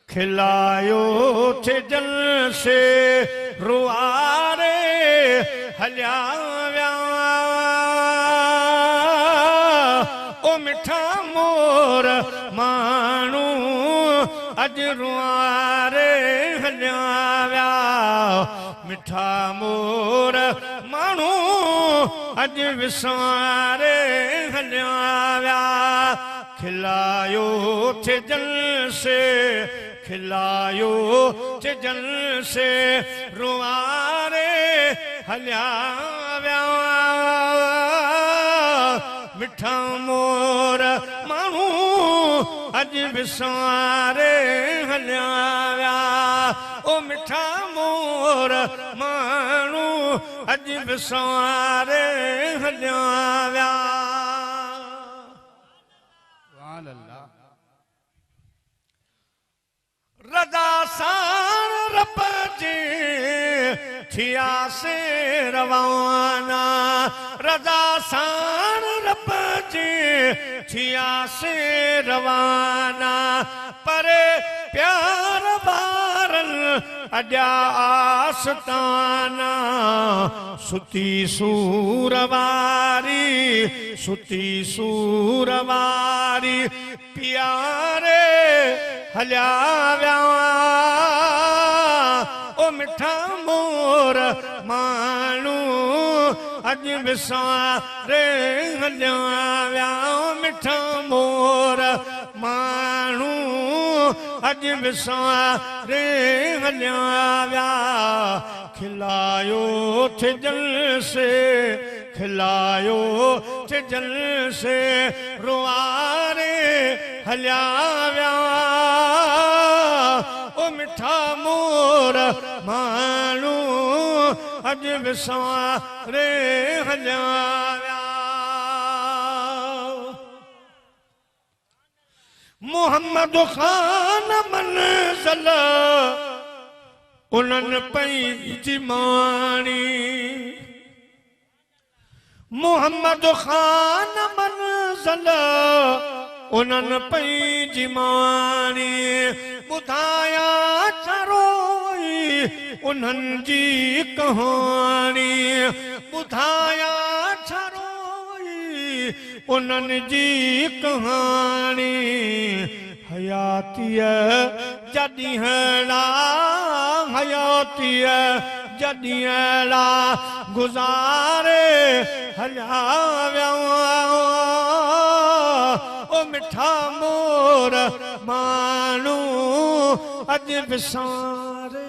खिलायो थे जल से रुआरे हल्या व्या ओ मिठा मोर मानू अज रुआरे हल्या व्या मिठा मोर मानू अज विसारे हल्या व्या खिलायो थे जल से खिलायो थे जल से रुआरे हल्या व्या मिठा मोर मानू अज विसारे हल्या व्या ओ मिठा मोर मानू अज विसारे हल्या व्या रजा साण रब जे थिया से रवाना रजा साण रब जे थिया से रवाना पर प्यार बारन अजा आस्ताना सुती सूरवारी प्यारे हल्या व्या ओ मिठा मोर मानू अज विसारे हल्या व्या ओ मिठा मोर मानू अज विसारे हल्या व्या खिलायो थे जल से खिलायो थे जल से रुआरे हल्या व्या ओ मिठा मोर मानू अज विसारे हल्या व्या मोहम्मद खान मंज़िल उन्हनि पंहिंजी माणी मोहम्मद खान मंज़िल उन्हनि पंहिंजी माणी ॿुधाया छरोई उन्हनि जी कहाणी ॿुधाया छरोई उन्हनि जी कहाणी हयातीअ जॾहिं हयातीअ जॾहिं गुज़ारे हल्या व्या ओ मिठा मोर मानू अज विसारे